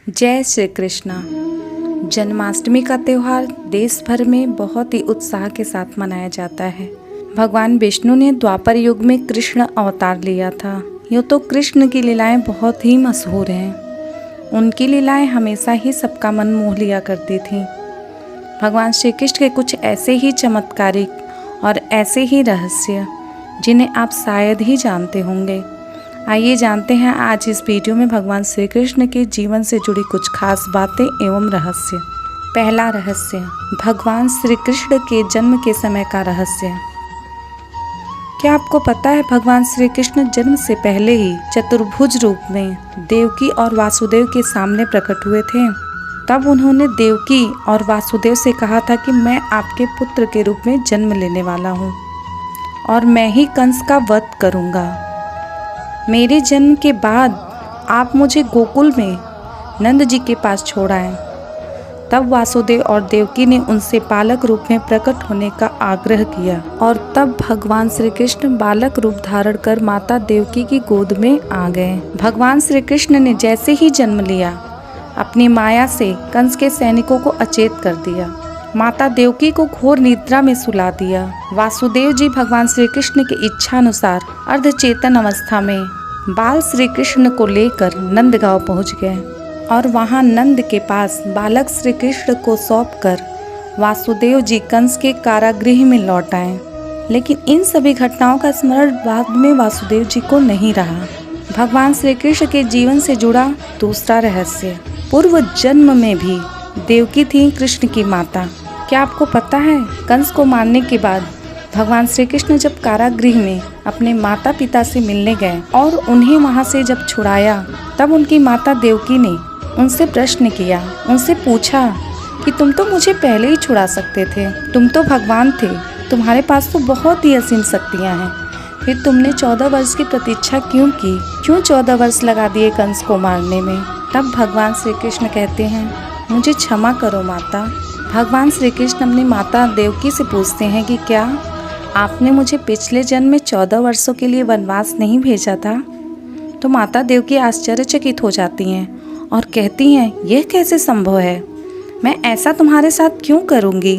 जय श्री कृष्णा। जन्माष्टमी का त्यौहार देश भर में बहुत ही उत्साह के साथ मनाया जाता है। भगवान विष्णु ने द्वापर युग में कृष्ण अवतार लिया था। यूँ तो कृष्ण की लीलाएं बहुत ही मशहूर हैं। उनकी लीलाएं हमेशा ही सबका मन मोह लिया करती थीं। भगवान श्री कृष्ण के कुछ ऐसे ही चमत्कारिक और ऐसे ही रहस्य जिन्हें आप शायद ही जानते होंगे। आइए जानते हैं आज इस वीडियो में भगवान श्री कृष्ण के जीवन से जुड़ी कुछ खास बातें एवं रहस्य। पहला रहस्य, भगवान श्री कृष्ण के जन्म के समय का रहस्य। क्या आपको पता है भगवान श्री कृष्ण जन्म से पहले ही चतुर्भुज रूप में देवकी और वासुदेव के सामने प्रकट हुए थे। तब उन्होंने देवकी और वासुदेव से कहा था कि मैं आपके पुत्र के रूप में जन्म लेने वाला हूँ और मैं ही कंस का वध करूँगा। मेरे जन्म के बाद आप मुझे गोकुल में नंद जी के पास छोड़ आए। तब वासुदेव और देवकी ने उनसे बालक रूप में प्रकट होने का आग्रह किया और तब भगवान श्री कृष्ण बालक रूप धारण कर माता देवकी की गोद में आ गए। भगवान श्री कृष्ण ने जैसे ही जन्म लिया, अपनी माया से कंस के सैनिकों को अचेत कर दिया। माता देवकी को घोर निद्रा में सुला दिया। वासुदेव जी भगवान श्री कृष्ण की इच्छा अनुसार अर्धचेतन अवस्था में बाल श्री कृष्ण को लेकर नंदगांव पहुंच गए और वहां नंद के पास बालक श्री कृष्ण को सौंपकर वासुदेव जी कंस के कारागृह में लौट आए। लेकिन इन सभी घटनाओं का स्मरण बाद में वासुदेव जी को नहीं रहा। भगवान श्री कृष्ण के जीवन से जुड़ा दूसरा रहस्य, पूर्व जन्म में भी देवकी थी कृष्ण की माता। क्या आपको पता है कंस को मारने के बाद भगवान श्री कृष्ण जब कारागृह में अपने माता पिता से मिलने गए और उन्हें वहां से जब छुड़ाया, तब उनकी माता देवकी ने उनसे प्रश्न किया, उनसे पूछा कि तुम तो मुझे पहले ही छुड़ा सकते थे, तुम तो भगवान थे, तुम्हारे पास तो बहुत ही असीम शक्तियाँ हैं, फिर तुमने 14 वर्ष की प्रतीक्षा क्यों की, क्यों 14 वर्ष लगा दिए कंस को मारने में। तब भगवान श्री कृष्ण कहते हैं, मुझे क्षमा करो माता। भगवान श्री कृष्ण अपनी माता देवकी से पूछते हैं कि क्या आपने मुझे पिछले जन्म में 14 वर्षों के लिए वनवास नहीं भेजा था। तो माता देवकी आश्चर्यचकित हो जाती हैं और कहती हैं, यह कैसे संभव है, मैं ऐसा तुम्हारे साथ क्यों करूँगी।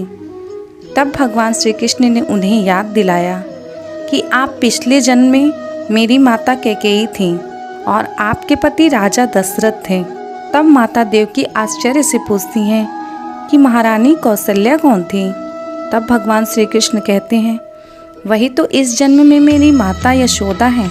तब भगवान श्री कृष्ण ने उन्हें याद दिलाया कि आप पिछले जन्म में मेरी माता कैकेयी थीं और आपके पति राजा दशरथ थे। तब माता देवकी आश्चर्य से पूछती हैं कि महारानी कौशल्या कौन थी। तब भगवान श्री कृष्ण कहते हैं, वही तो इस जन्म में मेरी माता यशोदा हैं,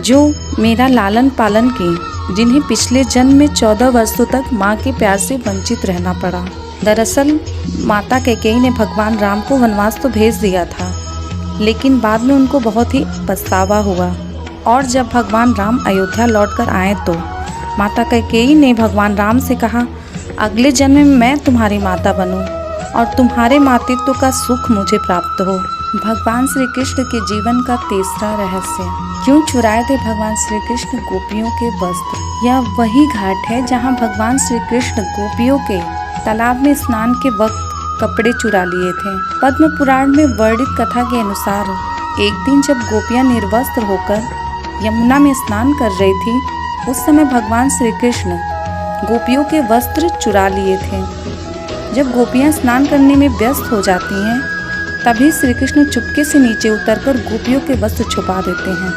जो मेरा लालन पालन की, जिन्हें पिछले जन्म में 14 वर्षों तक माँ के प्यार से वंचित रहना पड़ा। दरअसल माता कैकेयी ने भगवान राम को वनवास तो भेज दिया था, लेकिन बाद में उनको बहुत ही पछतावा हुआ और जब भगवान राम अयोध्या लौटकर आए तो माता कैकेयी ने भगवान राम से कहा, अगले जन्म में मैं तुम्हारी माता बनूं और तुम्हारे मातृत्व का सुख मुझे प्राप्त हो। भगवान श्री कृष्ण के जीवन का तीसरा रहस्य, क्यों चुराए थे भगवान श्री कृष्ण गोपियों के वस्त्र। यह वही घाट है जहां भगवान श्री कृष्ण गोपियों के तालाब में स्नान के वक्त कपड़े चुरा लिए थे। पद्म पुराण में वर्णित कथा के अनुसार एक दिन जब गोपियां निर्वस्त्र होकर यमुना में स्नान कर रही थी, उस समय भगवान श्री कृष्ण गोपियों के वस्त्र चुरा लिए थे। जब गोपियां स्नान करने में व्यस्त हो जाती हैं, तभी श्री कृष्ण चुपके से नीचे उतरकर गोपियों के वस्त्र छुपा देते हैं।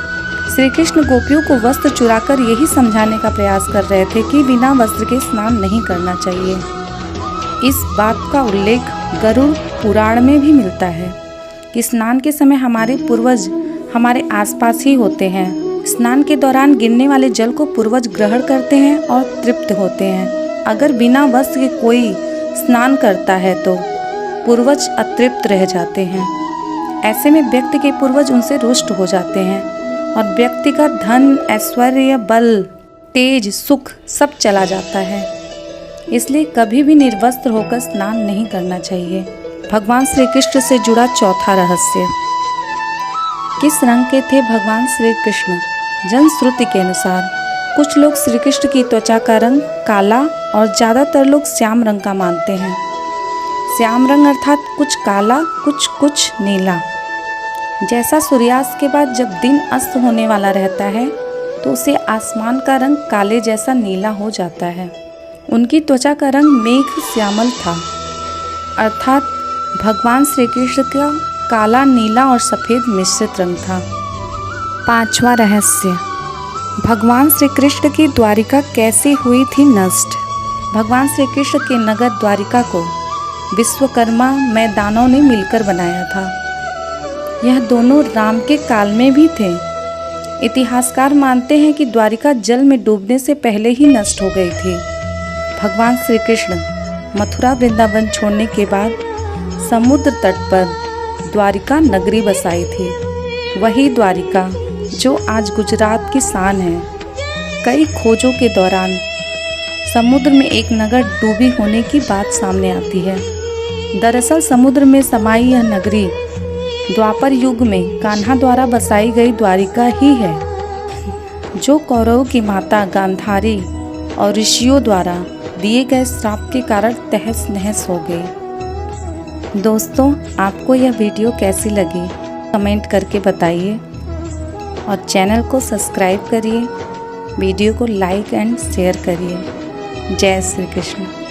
श्री कृष्ण गोपियों को वस्त्र चुराकर यही समझाने का प्रयास कर रहे थे कि बिना वस्त्र के स्नान नहीं करना चाहिए। इस बात का उल्लेख गरुड़ पुराण में भी मिलता है कि स्नान के समय हमारे पूर्वज हमारे आसपास ही होते हैं। स्नान के दौरान गिरने वाले जल को पूर्वज ग्रहण करते हैं और तृप्त होते हैं। अगर बिना वस्त्र के कोई स्नान करता है तो पूर्वज अतृप्त रह जाते हैं। ऐसे में व्यक्ति के पूर्वज उनसे रुष्ट हो जाते हैं और व्यक्ति का धन, ऐश्वर्य, बल, तेज, सुख सब चला जाता है। इसलिए कभी भी निर्वस्त्र होकर स्नान नहीं करना चाहिए। भगवान श्री कृष्ण से जुड़ा चौथा रहस्य, किस रंग के थे भगवान श्री कृष्ण। जनश्रुति के अनुसार कुछ लोग श्री कृष्ण की त्वचा का रंग काला और ज़्यादातर लोग श्याम रंग का मानते हैं। श्याम रंग अर्थात कुछ काला कुछ नीला। जैसा सूर्यास्त के बाद जब दिन अस्त होने वाला रहता है तो उसे आसमान का रंग काले जैसा नीला हो जाता है। उनकी त्वचा का रंग मेघ श्यामल था, अर्थात भगवान श्री कृष्ण का काला, नीला और सफ़ेद मिश्रित रंग था। 5वां रहस्य, भगवान श्री कृष्ण की द्वारिका कैसे हुई थी नष्ट। भगवान श्री कृष्ण के नगर द्वारिका को विश्वकर्मा मैदानों ने मिलकर बनाया था। यह दोनों राम के काल में भी थे। इतिहासकार मानते हैं कि द्वारिका जल में डूबने से पहले ही नष्ट हो गई थी। भगवान श्री कृष्ण मथुरा वृंदावन छोड़ने के बाद समुद्र तट पर द्वारिका नगरी बसाई थी। वही द्वारिका जो आज गुजरात की शान है। कई खोजों के दौरान समुद्र में एक नगर डूबी होने की बात सामने आती है। दरअसल समुद्र में समाई यह नगरी द्वापर युग में कान्हा द्वारा बसाई गई द्वारिका ही है, जो कौरवों की माता गांधारी और ऋषियों द्वारा दिए गए श्राप के कारण तहस नहस हो गई। दोस्तों, आपको यह वीडियो कैसी लगी कमेंट करके बताइए और चैनल को सब्सक्राइब करिए, वीडियो को लाइक एंड शेयर करिए। जय श्री कृष्ण।